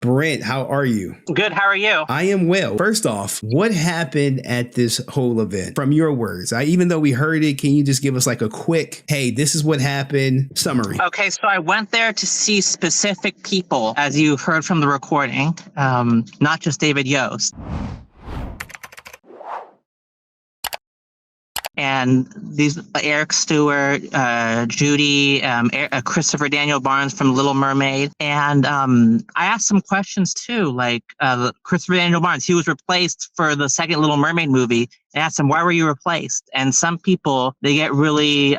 Brent, how are you? Good. How are you? I am well. First off, what happened at this whole event from your words? Even though we heard it, can you just give us like a quick, hey, this is what happened summary? Okay, so I went there to see specific people, as you heard from the recording, not just David Yost. And these Eric Stewart, Judy, Christopher Daniel Barnes from Little Mermaid. And I asked some questions too, like Christopher Daniel Barnes, he was replaced for the second Little Mermaid movie. I asked him, why were you replaced? And some people, they get really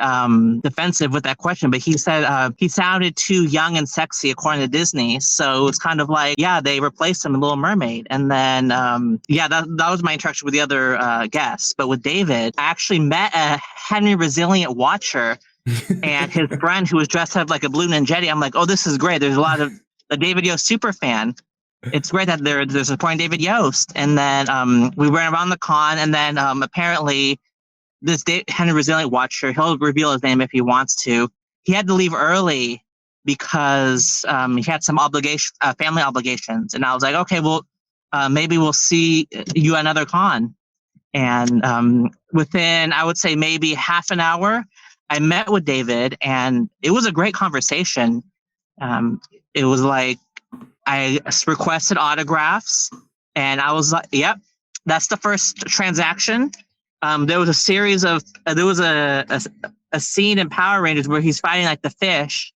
defensive with that question, but he said he sounded too young and sexy according to Disney. So it's kind of like, yeah, they replaced him in Little Mermaid. And then, that was my interaction with the other guests. But with David, I actually met a HenryResilient watcher and his friend who was dressed up like a blue ninjetti. I'm like, oh, this is great. There's a lot of a David Yost super fan. It's great that they're supporting David Yost. And then we went around the con, and then apparently this HenryResilient watcher, he'll reveal his name if he wants to. He had to leave early because he had some family obligations. And I was like, okay, well, maybe we'll see you at another con. And within, I would say, maybe half an hour, I met with David, and it was a great conversation. It was like, I requested autographs, and I was like, yep, that's the first transaction. There was a series of, there was a scene in Power Rangers where he's fighting like the fish,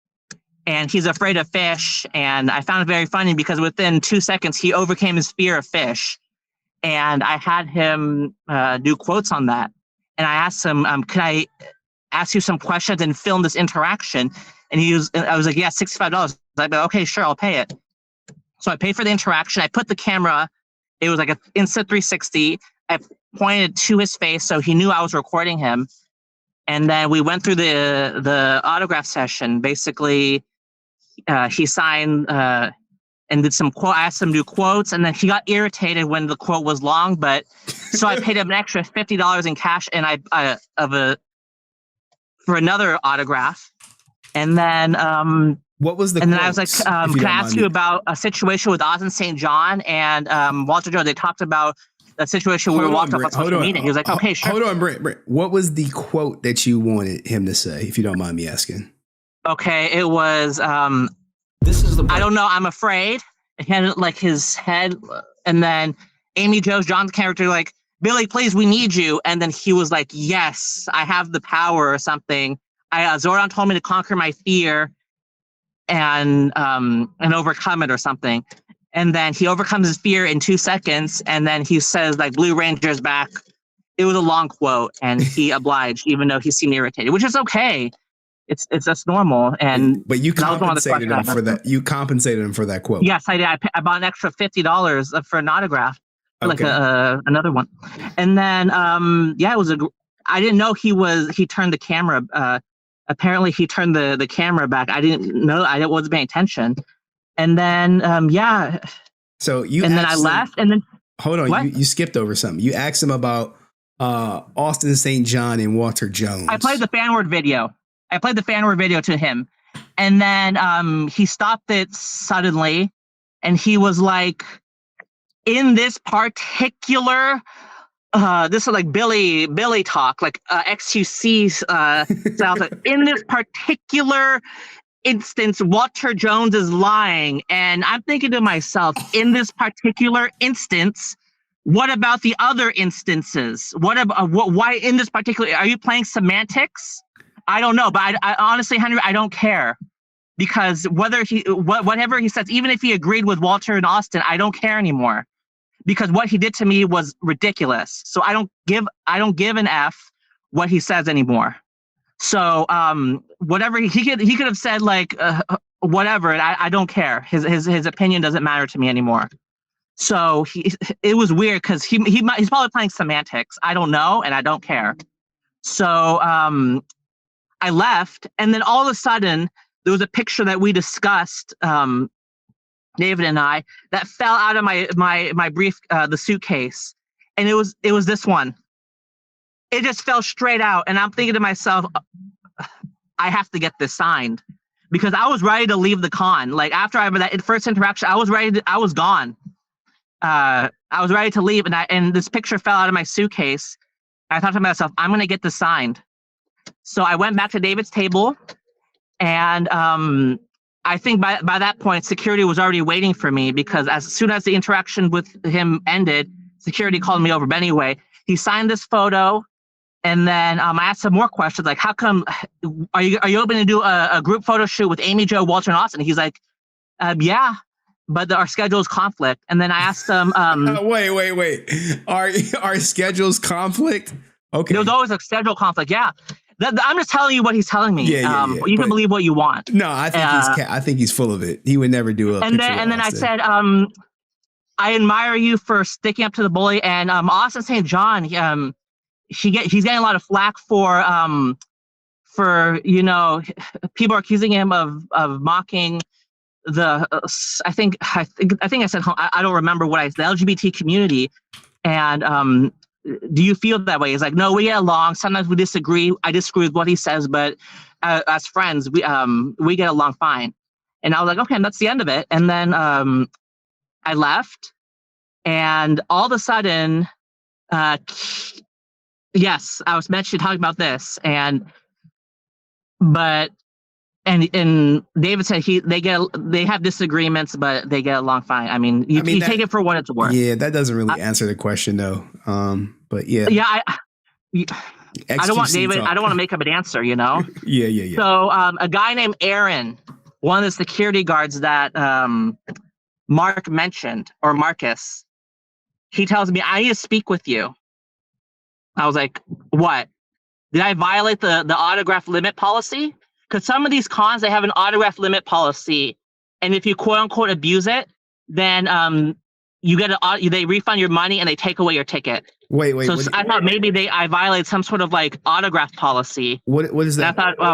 and he's afraid of fish. And I found it very funny because within 2 seconds, he overcame his fear of fish. And I had him do quotes on that. And I asked him, could I ask you some questions and film this interaction? And I was like, yeah, $65. I was like, okay, sure, I'll pay it. So I paid for the interaction. I put the camera, it was like an instant 360. I pointed to his face so he knew I was recording him. And then we went through the autograph session. Basically, he signed and did some quote. I asked him to do quotes, and then he got irritated when the quote was long. But so I paid him an extra $50 in cash, and for another autograph. And then what was the? And quotes, then I was like, can I ask you about a situation with Oz and St. John and Walter Jones? They talked about that situation where we walked up on social media. He was like, okay, sure. Hold on, Brent. What was the quote that you wanted him to say, if you don't mind me asking? Okay, it was, this is the I don't know, I'm afraid. It had like his head, and then Amy John's character, like, Billy, please, we need you. And then he was like, yes, I have the power or something. Zordon told me to conquer my fear and overcome it or something. And then he overcomes his fear in 2 seconds. And then he says, like, Blue Ranger's back. It was a long quote, and he obliged, even though he seemed irritated, which is okay. It's that's normal. But you compensated him for that. You compensated him for that quote. Yes, I did. I bought an extra $50 for an autograph, like another one. And then it was I didn't know he turned the camera. Apparently he turned the camera back. I didn't know. I wasn't paying attention. And then So then I left. And then hold on, you skipped over something. You asked him about Austin St. John and Walter Jones. I played the fan word video. To him, and then he stopped it suddenly, and he was like, in this particular this is like Billy talk, like XQC sounds like, in this particular instance, Walter Jones is lying. And I'm thinking to myself, in this particular instance, what about the other instances? Why in this particular, are you playing semantics? I don't know, but I honestly, Henry, I don't care, because whatever he says, even if he agreed with Walter and Austin, I don't care anymore, because what he did to me was ridiculous. So I don't give an F what he says anymore. So whatever he could have said, like whatever, and I don't care. His opinion doesn't matter to me anymore. So it was weird because he's probably playing semantics. I don't know, and I don't care. So I left, and then all of a sudden there was a picture that we discussed, David and I, that fell out of my brief, the suitcase, and it was this one. It just fell straight out, and I'm thinking to myself, I have to get this signed, because I was ready to leave the con. Like after I had that first interaction, I was ready. I was gone. I was ready to leave, and this picture fell out of my suitcase. I thought to myself, I'm gonna get this signed. So I went back to David's table, and I think by that point, security was already waiting for me, because as soon as the interaction with him ended, security called me over. But anyway, he signed this photo, and then I asked some more questions, like, how come, are you open to do a group photo shoot with Amy, Joe, Walter, and Austin? He's like, yeah, but our schedules conflict. And then I asked him, wait. Our schedules conflict? Okay. There was always a schedule conflict, yeah. I'm just telling you what he's telling me. Yeah. You can believe what you want. No, I think he's full of it. He would never do a and then I said, I admire you for sticking up to the bully. And Austin St. John, he's getting a lot of flack for people are accusing him of mocking the I think I said, I don't remember what the LGBT community. And do you feel that way? He's like, no, we get along. Sometimes we disagree. I disagree with what he says, but as friends, we get along fine. And I was like, okay, and that's the end of it. And then I left, and all of a sudden, yes, I was mentioned talking about this, and David said they have disagreements, but they get along fine. I mean, you take it for what it's worth. Yeah, that doesn't really answer the question though. But yeah. Yeah, I don't want David. I don't want to make up an answer. Yeah. So a guy named Aaron, one of the security guards that Mark mentioned, or Marcus, he tells me, I need to speak with you. I was like, what? Did I violate the autograph limit policy? Because some of these cons, they have an autograph limit policy, and if you quote unquote abuse it, then they refund your money and they take away your ticket. Wait. So I thought maybe I violated some sort of like autograph policy. What is that? And I thought,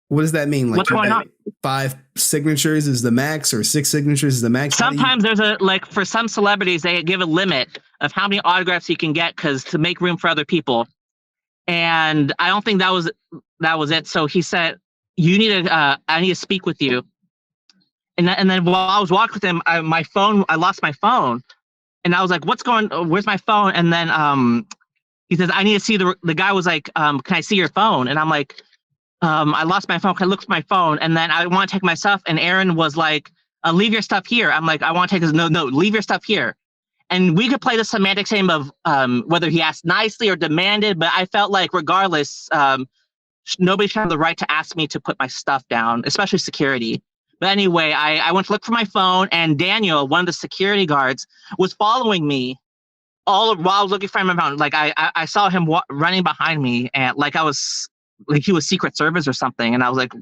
what does that mean? Like, what's going on? 5 signatures is the max, or 6 signatures is the max? Sometimes there's for some celebrities, they give a limit of how many autographs you can get, because to make room for other people. And I don't think that was it. So he said, I need to speak with you. And then while I was walking with him, I lost my phone, and I was like, where's my phone? And then he says, I need to see the guy was like, can I see your phone? And I'm like, I lost my phone. Can I look for my phone? And then I want to take my stuff. And Aaron was like, leave your stuff here. I'm like, I want to take his, no, leave your stuff here. And we could play the semantics game of whether he asked nicely or demanded, but I felt like regardless, nobody should have the right to ask me to put my stuff down, especially security. But anyway, I went to look for my phone, and Daniel, one of the security guards, was following me while I was looking for my phone. Like I saw him running behind me, and like he was Secret Service or something. And I was like,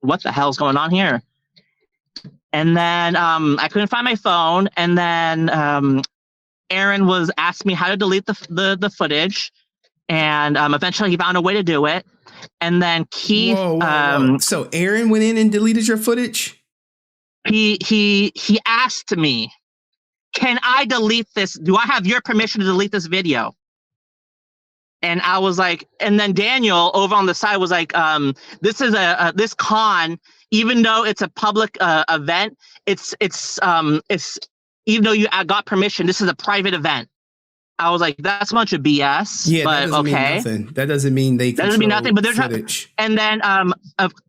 what the hell's going on here? And then I couldn't find my phone. And then Aaron was asking me how to delete the footage. And eventually he found a way to do it. And then Keith. Whoa. So Aaron went in and deleted your footage? He asked me, can I delete this? Do I have your permission to delete this video? And I was like, and then Daniel over on the side was like, this is this con, even though it's a public event, it's even though you got permission, this is a private event. I was like, that's a bunch of BS. Yeah, but that okay. Mean nothing. That doesn't mean they control nothing. But there's footage. And then,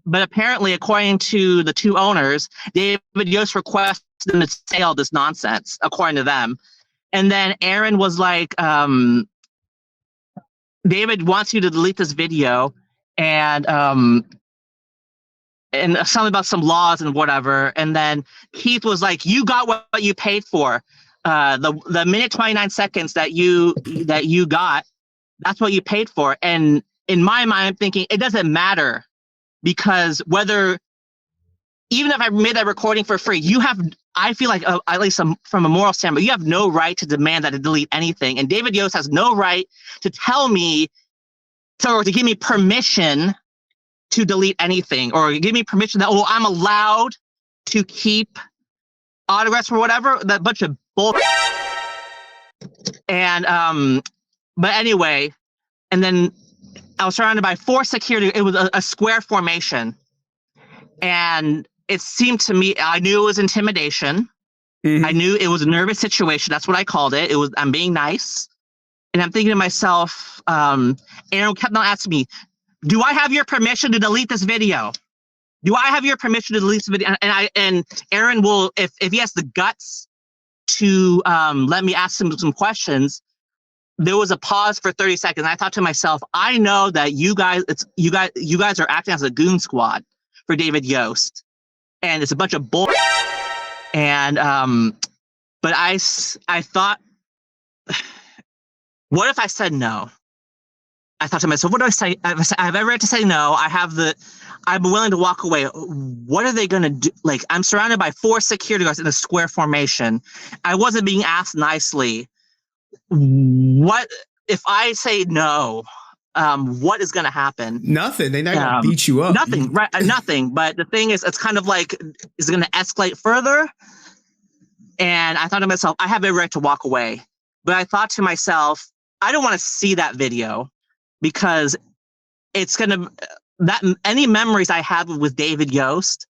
but apparently, according to the two owners, David Yost requested them to say all this nonsense, according to them. And then Aaron was like, David wants you to delete this video, and something about some laws and whatever. And then Keith was like, you got what you paid for. The minute 29 seconds that you got, that's what you paid for. And in my mind, I'm thinking it doesn't matter, because even if I made that recording for free, I feel like at least from a moral standpoint, you have no right to demand that I delete anything. And David Yost has no right to tell me or to give me permission to delete anything, or give me permission that, I'm allowed to keep autographs or whatever. That bunch of bull. And but anyway, and then I was surrounded by 4 security. It was a square formation, And it seemed to me, I knew it was intimidation. I knew it was a nervous situation. That's what I called it. I'm being nice. And I'm thinking to myself, Aaron kept on asking me, do I have your permission to delete this video? Do I have your permission to delete this video? And Aaron will, if he has the guts to let me ask him some questions. There was a pause for 30 seconds. I thought to myself, I know that you guys are acting as a goon squad for David Yost, and it's a bunch of bull. And but I thought, what if I said no? I thought to myself, what do I say? I have every right to say no. I'm willing to walk away. What are they going to do? Like, I'm surrounded by 4 security guards in a square formation. I wasn't being asked nicely. What if I say no? What is going to happen? Nothing. They're not going to beat you up. Nothing, right? Nothing. But the thing is, it's kind of like, is it going to escalate further? And I thought to myself, I have every right to walk away. But I thought to myself, I don't want to see that video because it's going to, any memories I have with David Yost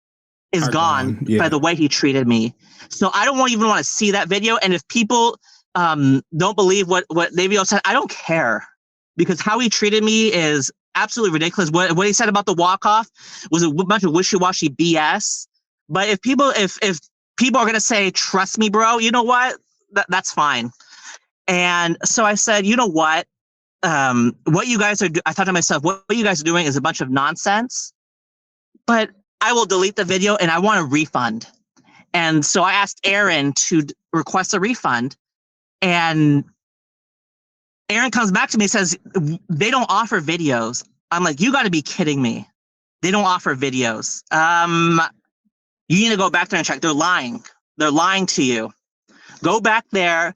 is gone by the way he treated me. So I don't even want to see that video. And if people don't believe what David Yost said, I don't care, because how he treated me is absolutely ridiculous. What he said about the walk-off was a bunch of wishy-washy BS. But if people are going to say, trust me, bro, you know what? That's fine. And so I said, you know what? What you guys are I thought to myself, what you guys are doing is a bunch of nonsense, but I will delete the video and I want a refund. And so I asked Aaron to request a refund, and Aaron comes back to me and says, they don't offer videos. I'm like, you got to be kidding me. They don't offer videos. You need to go back there and check. They're lying. They're lying to you. Go back there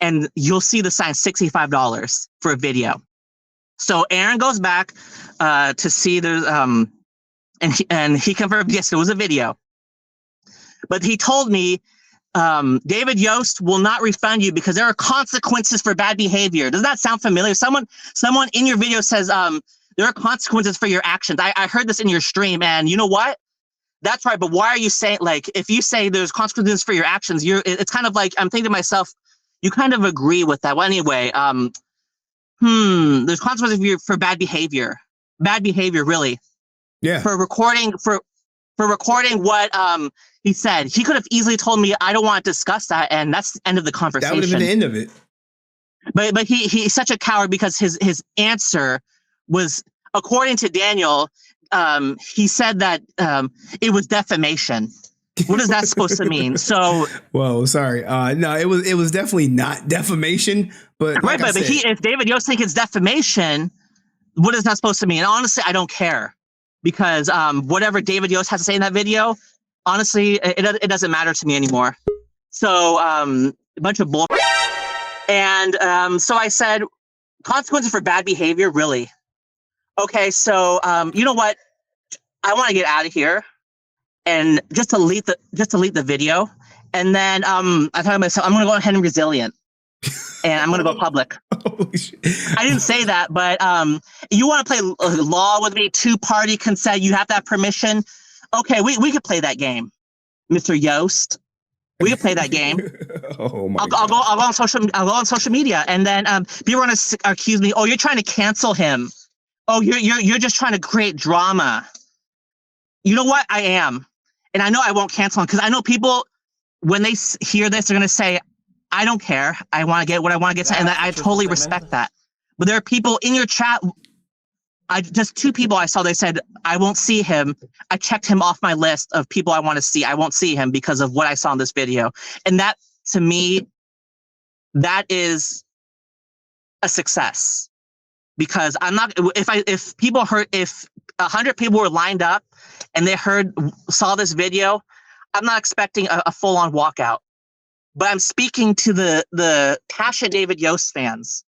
and you'll see the sign $65 for a video. So Aaron goes back to see there's and he confirmed, yes, it was a video. But he told me, David Yost will not refund you because there are consequences for bad behavior. Does that sound familiar? Someone in your video says there are consequences for your actions. I heard this in your stream, and you know what? That's right. But why are you saying, like, if you say there's consequences for your actions, it's kind of like, I'm thinking to myself, you kind of agree with that. Well, anyway, there's consequences for bad behavior. Bad behavior, really. Yeah. For recording what he said. He could have easily told me, I don't want to discuss that, and that's the end of the conversation. That would have been the end of it. But he's such a coward because his answer was, according to Daniel, he said that it was defamation. What is that supposed to mean? So, well, sorry. No, it was definitely not defamation. But right, like but if David Yost thinks it's defamation, what is that supposed to mean? And honestly, I don't care, because whatever David Yost has to say in that video, honestly, it doesn't matter to me anymore. So a bunch of bull. And so I said, consequences for bad behavior, really? Okay, so you know what? I want to get out of here and just delete the video. And then I thought to myself, I'm going to go on HenryResilient and I'm going to go public. Holy shit. I didn't say that, but you want to play law with me, 2-party consent, you have to have permission. Okay, we could play that game, Mr. Yost. We could play that game. Oh my I'll go on social media, and then people are going to accuse me. Oh, you're trying to cancel him. Oh, you're just trying to create drama. You know what? I am, and I know I won't cancel him, because I know people, when they hear this, they're going to say, I don't care. I want to get what I want to get to, and I totally respect that. But there are people in your chat. Just 2 people I saw, they said, I won't see him. I checked him off my list of people I want to see. I won't see him because of what I saw in this video. And that, to me, that is a success. Because I'm not, if 100 people were lined up and they saw this video, I'm not expecting a full-on walkout. But I'm speaking to the passionate David Yost fans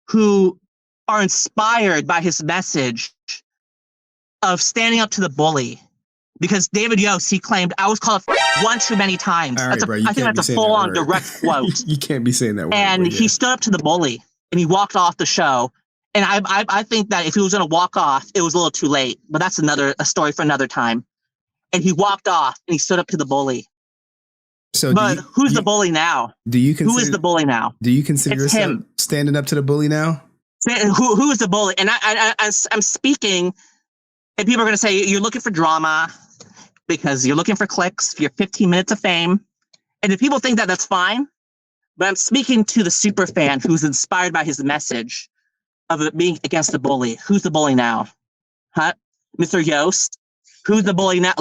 who are inspired by his message of standing up to the bully. Because David Yost, he claimed, I was called one too many times. All right, bro, I think that's a full-on direct quote. You can't be saying that word. And he stood up to the bully, and he walked off the show. And I think that if he was going to walk off, it was a little too late. But that's a story for another time. and he walked off and he stood up to the bully. So but who's the bully now? Who is the bully now? Do you consider It's yourself him. standing up to the bully now? Who is the bully? And I'm speaking, and people are going to say, you're looking for drama because you're looking for clicks, for your 15 minutes of fame. And if people think that, that's fine. But I'm speaking to the super fan who's inspired by his message of it being against the bully. Who's the bully now? Huh? Mr. Yost? Who's the bully now?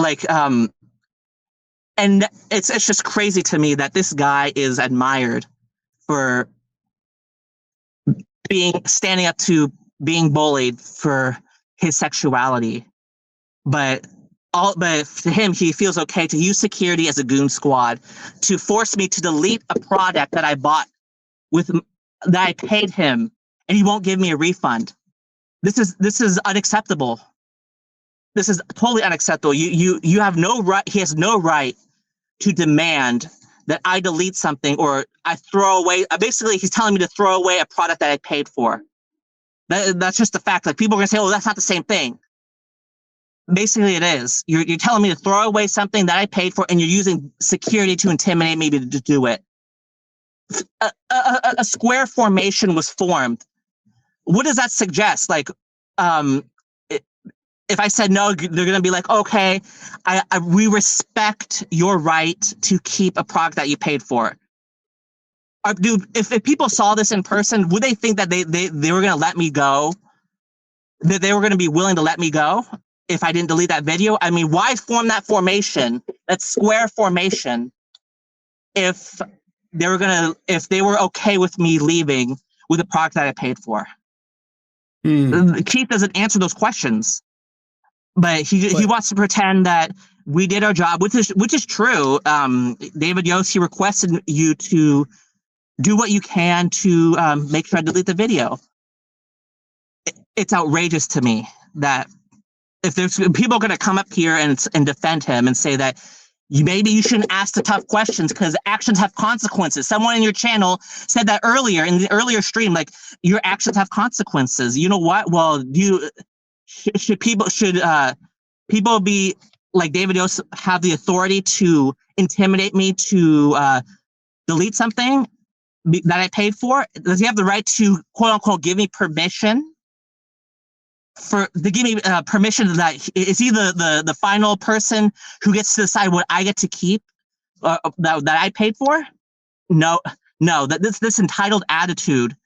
And it's just crazy to me that this guy is admired for standing up to being bullied for his sexuality. But to him, he feels okay to use security as a goon squad to force me to delete a product that I bought that I paid him, and he won't give me a refund. This is unacceptable. This is totally unacceptable. You have no right. He has no right to demand that I delete something or I throw away. Basically, he's telling me to throw away a product that I paid for. That's just the fact. Like, people are gonna say, "Oh, that's not the same thing." Basically, it is. You're telling me to throw away something that I paid for, and you're using security to intimidate me to do it. A square formation was formed. What does that suggest? If I said no, they're going to be like, okay, we respect your right to keep a product that you paid for. If people saw this in person, would they think that they were going to let me go? That they were going to be willing to let me go if I didn't delete that video? I mean, why form that formation, that square formation, if they were okay with me leaving with a product that I paid for? Keith doesn't answer those questions. But he wants to pretend that we did our job, which is true. David Yost, he requested you to do what you can to make sure I delete the video. It's outrageous to me that if there's people going to come up here and defend him and say that maybe you shouldn't ask the tough questions because actions have consequences. Someone in your channel said that earlier in the earlier stream, like, your actions have consequences. You know what? Well, should people be like David Yost have the authority to intimidate me to delete something that I paid for? Does he have the right to, quote unquote, give me permission permission that is he the final person who gets to decide what I get to keep that I paid for? No, that this entitled attitude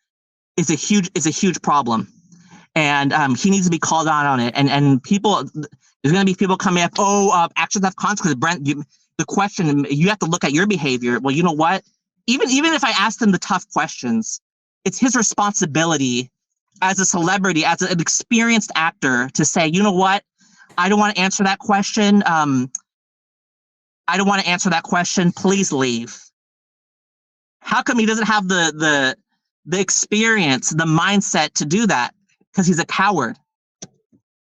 is a huge problem. And he needs to be called out on it. And people, there's going to be people coming up, actions have consequences. Brent, the question, you have to look at your behavior. Well, you know what? Even if I ask them the tough questions, it's his responsibility as a celebrity, as an experienced actor, to say, you know what? I don't want to answer that question. Please leave. How come he doesn't have the experience, the mindset to do that? Because he's a coward.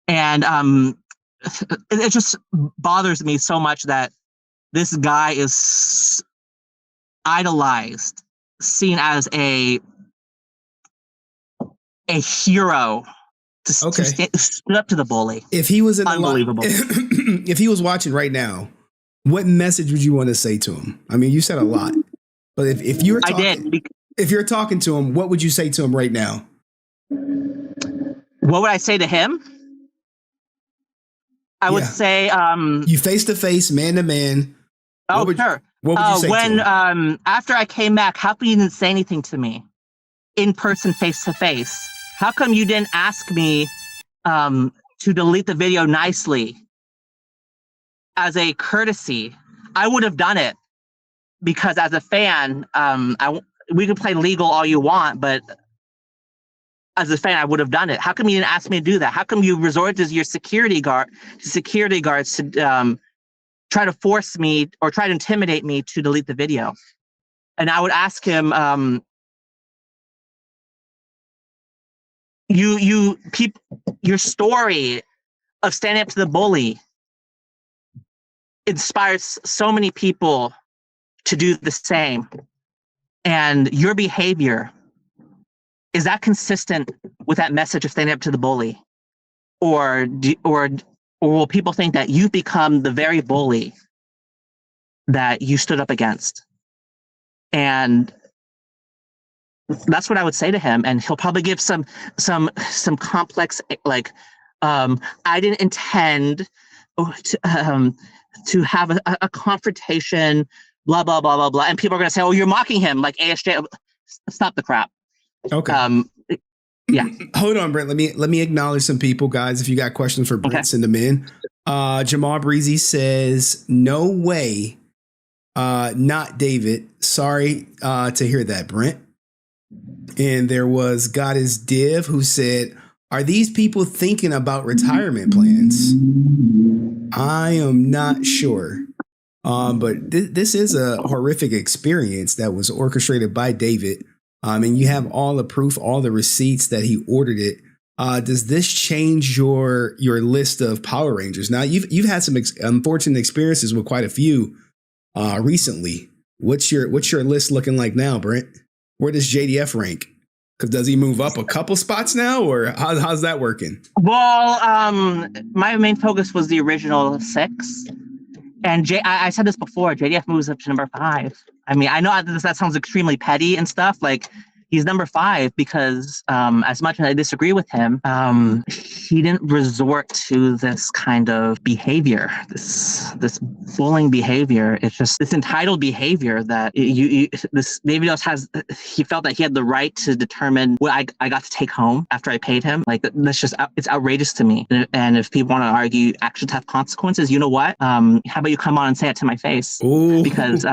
And it just bothers me so much that this guy is idolized, seen as a hero to stood up to the bully. If he was unbelievable, if he was watching right now, what message would you want to say to him? I mean, you said a lot, but if you're talking to him, what would you say to him right now? What would I say to him? I would say, you face to face, man to man. Sure. What would you say to him? After I came back, how come you didn't say anything to me in person, face to face? How come you didn't ask me to delete the video nicely as a courtesy? I would have done it because as a fan, we can play legal all you want, but as a fan, I would have done it. How come you didn't ask me to do that? How come you resorted to your security guards to try to force me or try to intimidate me to delete the video? And I would ask him, your story of standing up to the bully inspires so many people to do the same. And your behavior, is that consistent with that message of standing up to the bully? Or or will people think that you've become the very bully that you stood up against? And that's what I would say to him, and he'll probably give some complex, like, I didn't intend to have a confrontation, blah blah blah blah blah, and people are going to say, "Oh, you're mocking him," like ASJ. Stop the crap. Okay. Yeah. Hold on, Brent. Let me acknowledge some people, guys. If you got questions for Brent, send them in. Jamal Breezy says, "No way, not David. Sorry to hear that, Brent." And there was God is Div who said, "Are these people thinking about retirement plans?" I am not sure. But this is a horrific experience that was orchestrated by David. And you have all the proof, all the receipts that he ordered it. Does this change your list of Power Rangers? Now you've had some unfortunate experiences with quite a few recently. What's your list looking like now, Brent? Where does JDF rank? Because does he move up a couple spots now, or how's that working? Well, my main focus was the original 6, and I said this before. JDF moves up to number 5. I mean, I know that sounds extremely petty and stuff. Like, he's number 5 because, as much as I disagree with him, he didn't resort to this kind of behavior, this bullying behavior. It's just this entitled behavior that this David Yost has. He felt that he had the right to determine what I got to take home after I paid him. Like, that's just, it's outrageous to me. And if people want to argue actions have consequences, you know what? How about you come on and say it to my face? Ooh. Because